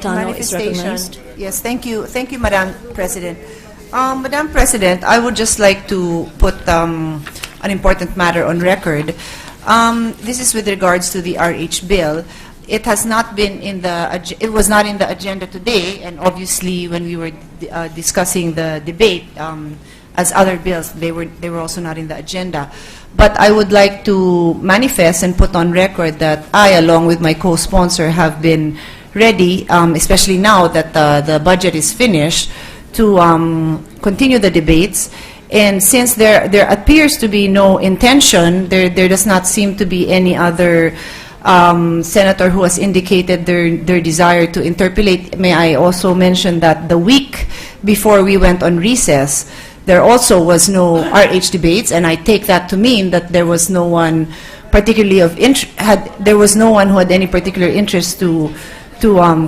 Cayetano is recognized. Yes, thank you, Madam President. Madam President, I would just like to put an important matter on record. This is with regards to the RH bill. It has not been in the. It was not in the agenda today, and obviously, when we were discussing the debate, as other bills, they were also not in the agenda. But I would like to manifest and put on record that I, along with my co-sponsor, have been ready, especially now that the budget is finished, to continue the debates. And since there appears to be no intention, there does not seem to be any other senator who has indicated their desire to interpolate. May I also mention that the week before we went on recess, there also was no RH debates, and I take that to mean that there was no one particularly there was no one who had any particular interest to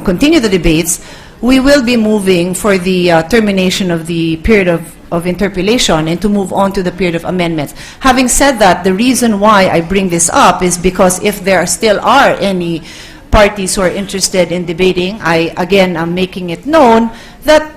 continue the debates. We will be moving for the termination of the period of interpellation and to move on to the period of amendments. Having said that, the reason why I bring this up is because if there still are any parties who are interested in debating, I again am making it known that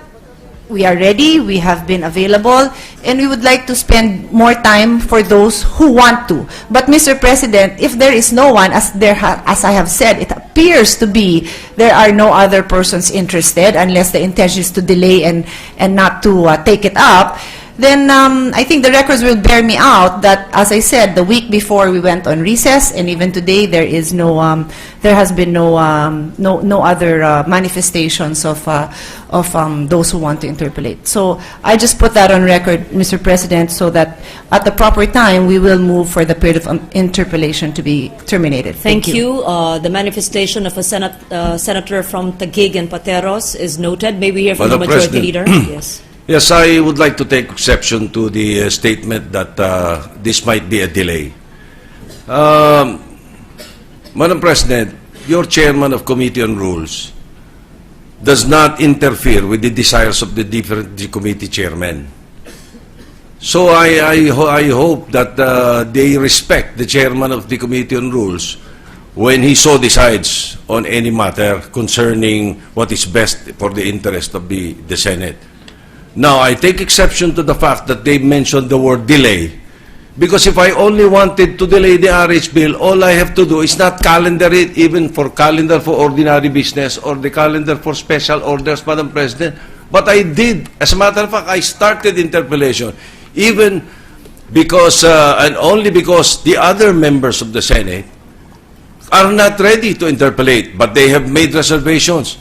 we are ready, we have been available, and we would like to spend more time for those who want to. But, Mr. President, if there is no one, as I have said, it appears to be there are no other persons interested, unless the intention is to delay and not to take it up, then I think the records will bear me out that, as I said, the week before we went on recess, and even today, there is no, there has been no other manifestations of those who want to interpolate. So I just put that on record, Mr. President, so that at the proper time we will move for the period of interpolation to be terminated. Thank you. The manifestation of a senator from Taguig and Pateros is noted. May we hear from the Majority Leader? Yes. Yes, I would like to take exception to the statement that this might be a delay. Madam President, your chairman of Committee on Rules does not interfere with the desires of the different committee chairmen. So I hope that they respect the chairman of the Committee on Rules when he so decides on any matter concerning what is best for the interest of the Senate. Now, I take exception to the fact that they mentioned the word delay, because if I only wanted to delay the RH bill, all I have to do is not calendar it, even for calendar for ordinary business or the calendar for special orders, Madam President. But I did. As a matter of fact, I started interpellation, even because, and only because the other members of the Senate are not ready to interpellate, but they have made reservations.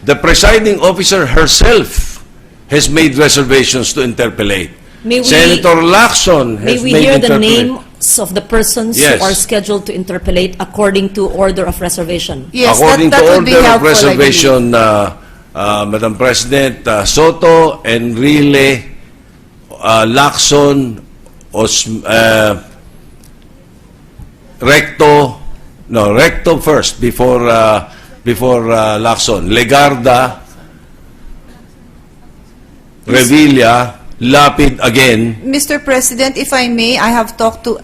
The presiding officer herself has made reservations to interpellate. Senator Lacson has made May we hear the names of the persons who are scheduled to interpellate according to order of reservation? Yes, according that to would be order of helpful, reservation, Madam President, Sotto, Enrile, Lacson, Recto first before Lacson, Legarda, Revilla, Lapid again. Mr. President, if I may, I have talked to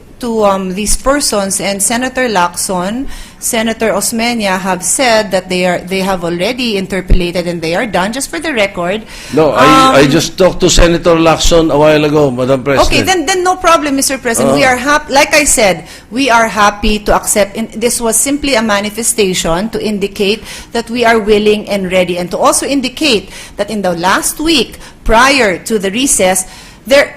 these persons, and Senator Lacson, Senator Osmeña have said that they have already interpolated and they are done. Just for the record. No, I just talked to Senator Lacson a while ago, Madam President. Okay, then no problem, Mr. President. We are happy. Like I said, we are happy to accept. This was simply a manifestation to indicate that we are willing and ready, and to also indicate that in the last week prior to the recess,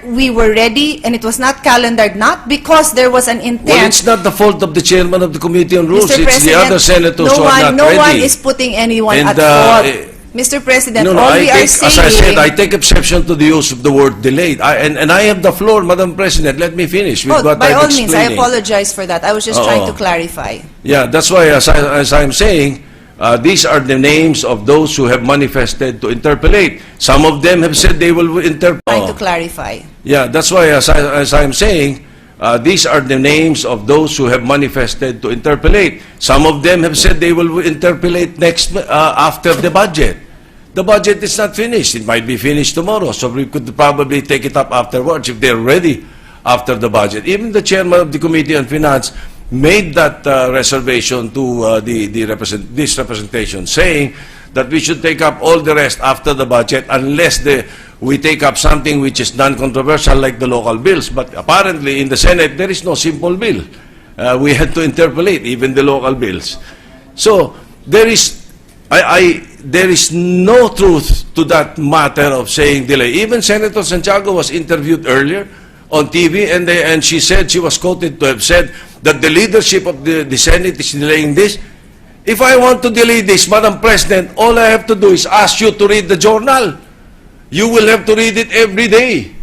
we were ready, and it was not calendared, not because there was an intent. Well, it's not the fault of the chairman of the Committee on Rules. Mr. It's the other senators who are not ready. No one is putting anyone at fault. Mr. President, all we are saying... As I said, I take exception to the use of the word delayed. And I have the floor, Madam President. Let me finish with what by I'm all explaining. means, I apologize for that. I was just trying to clarify. Yeah, that's why, as I'm saying, these are the names of those who have manifested to interpolate. Some of them have said they will interpolate. Trying to clarify. Yeah, that's why, as I'm saying, these are the names of those who have manifested to interpolate. Some of them have said they will interpolate after the budget. The budget is not finished. It might be finished tomorrow, so we could probably take it up afterwards if they're ready after the budget. Even the chairman of the Committee on Finance made that reservation to this representation, saying that we should take up all the rest after the budget unless we take up something which is non-controversial like the local bills. But apparently in the Senate, there is no simple bill. We had to interpolate even the local bills. So there is no truth to that matter of saying delay. Even Senator Santiago was interviewed earlier on TV, and she said, she was quoted to have said that the leadership of the Senate is delaying this. If I want to delay this, Madam President, all I have to do is ask you to read the journal. You will have to read it every day.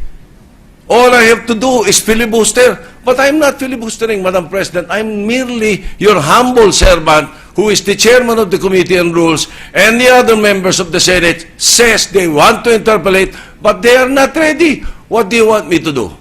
All I have to do is filibuster. But I'm not filibustering, Madam President. I'm merely your humble servant who is the chairman of the Committee on Rules, and the other members of the Senate says they want to interpolate, but they are not ready. What do you want me to do?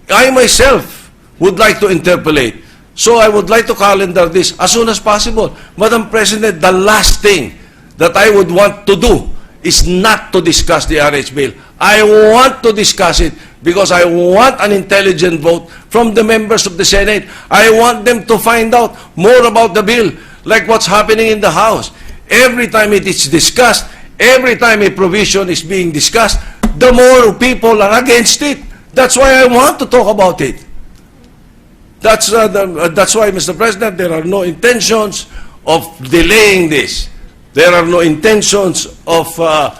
I myself would like to interpolate. So I would like to calendar this as soon as possible. Madam President, the last thing that I would want to do is not to discuss the RH bill. I want to discuss it because I want an intelligent vote from the members of the Senate. I want them to find out more about the bill, like what's happening in the House. Every time it is discussed, every time a provision is being discussed, the more people are against it. That's why I want to talk about it. That's why, Mr. President, there are no intentions of delaying this. There are no intentions of not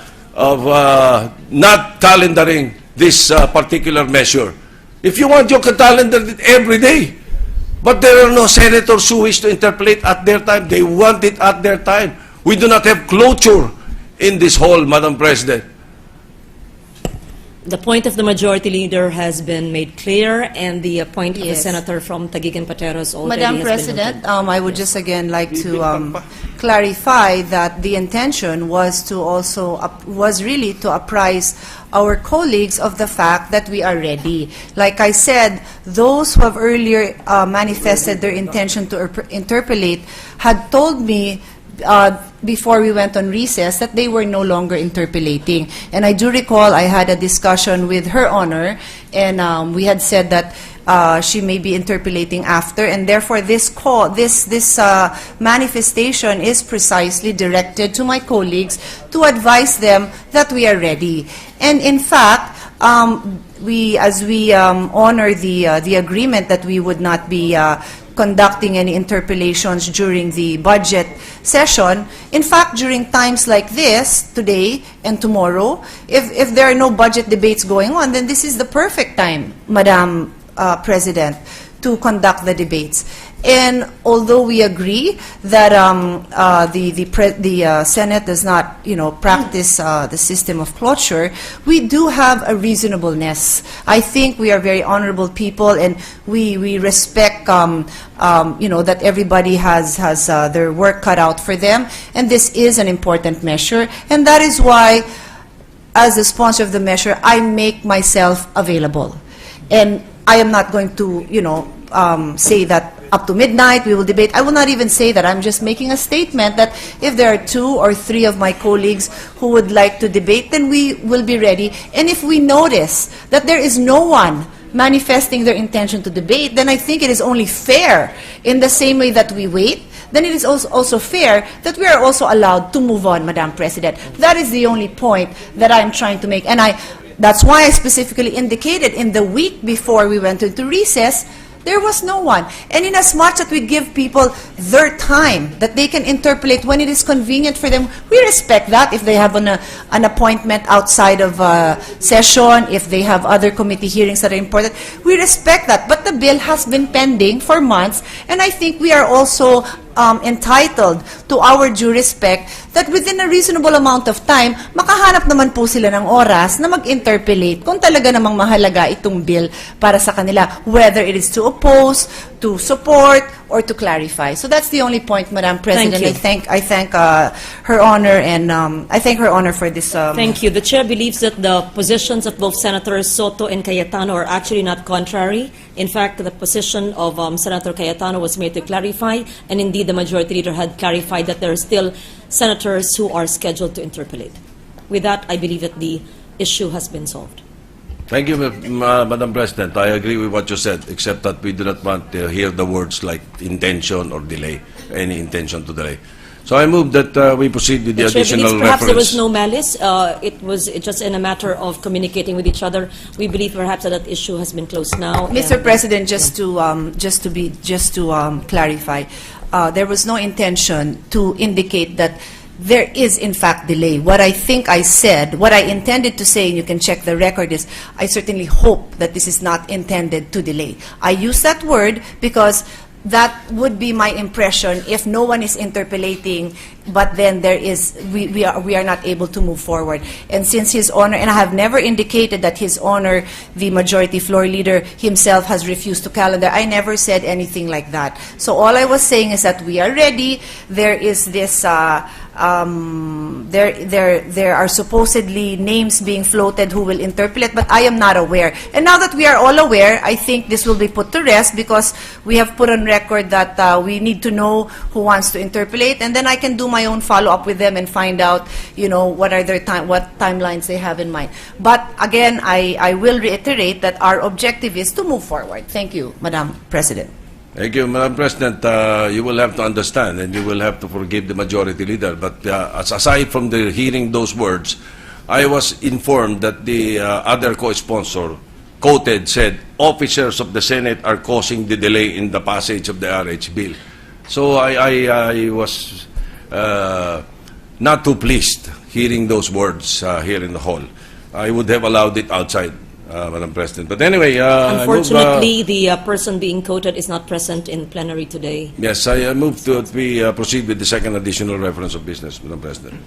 calendaring this particular measure. If you want, you can calendar it every day. But there are no senators who wish to interpolate at their time. They want it at their time. We do not have closure in this hall, Madam President. The point of the majority leader has been made clear, and the point of the Yes. senator from Taguig and Pateros already Madam has President, been noted. I would just again like to clarify that the intention was to also was really to apprise our colleagues of the fact that we are ready. Like I said, those who have earlier manifested their intention to interpolate had told me before we went on recess that they were no longer interpolating. And I do recall I had a discussion with Her Honor, and we had said that she may be interpolating after, and therefore this manifestation is precisely directed to my colleagues to advise them that we are ready. And in fact, as we honor the agreement that we would not be conducting any interpolations during the budget session. In fact, during times like this, today and tomorrow, if there are no budget debates going on, then this is the perfect time, Madam President, to conduct the debates. And although we agree that the Senate does not, practice the system of cloture, we do have a reasonableness. I think we are very honorable people, and we respect, that everybody has their work cut out for them, and this is an important measure, and that is why, as the sponsor of the measure, I make myself available, and I am not going to, say that up to midnight we will debate. I will not even say that. I'm just making a statement that if there are 2 or 3 of my colleagues who would like to debate, then we will be ready. And if we notice that there is no one manifesting their intention to debate, then I think it is only fair, in the same way that we wait, then it is also fair that we are also allowed to move on, Madam President. That is the only point that I'm trying to make. And that's why I specifically indicated in the week before we went into recess, there was no one. And in as much that we give people their time, that they can interpolate when it is convenient for them, we respect that. If they have an appointment outside of session, if they have other committee hearings that are important, we respect that. But the bill has been pending for months, and I think we are also entitled to our due respect that within a reasonable amount of time, makahanap naman po sila ng oras na mag-interpolate kung talaga namang mahalaga itong bill para sa kanila, whether it is to oppose, to support, or to clarify. So that's the only point, Madam President. Thank you. I thank Her Honor, and I thank Her Honor for this. Thank you. The Chair believes that the positions of both Senators Sotto and Cayetano are actually not contrary. In fact, the position of Senator Cayetano was made to clarify, and indeed the Majority Leader had clarified that there are still senators who are scheduled to interpolate. With that, I believe that the issue has been solved. Thank you, Madam President. I agree with what you said, except that we do not want to hear the words like intention or delay, any intention to delay. So I move that we proceed with the Chair additional believes perhaps there was reference. no malice. It was just in a matter of communicating with each other. We believe perhaps that issue has been closed now. Mr. and- President, just to clarify, there was no intention to indicate that there is in fact delay. What I think I said, what I intended to say, and you can check the record, is I certainly hope that this is not intended to delay. I use that word because that would be my impression if no one is interpolating, but then there is, we are not able to move forward. And since His Honor, and I have never indicated that His Honor, the Majority Floor Leader himself, has refused to calendar. I never said anything like that. So all I was saying is that we are ready. There is this, there are supposedly names being floated who will interpolate, but I am not aware. And now that we are all aware, I think this will be put to rest because we have put on record that we need to know who wants to interpolate, and then I can do my own follow-up with them and find out, you know, what are their what timelines they have in mind. But again, I will reiterate that our objective is to move forward. Thank you, Madam President. Thank you, Madam President. You will have to understand and you will have to forgive the Majority Leader. But aside from the hearing those words, I was informed that the other co-sponsor said, officers of the Senate are causing the delay in the passage of the RH bill. So I was not too pleased hearing those words here in the hall. I would have allowed it outside, Madam President. But anyway, unfortunately, the person being quoted is not present in plenary today. Yes, I move to we proceed with the second additional reference of business, Madam President.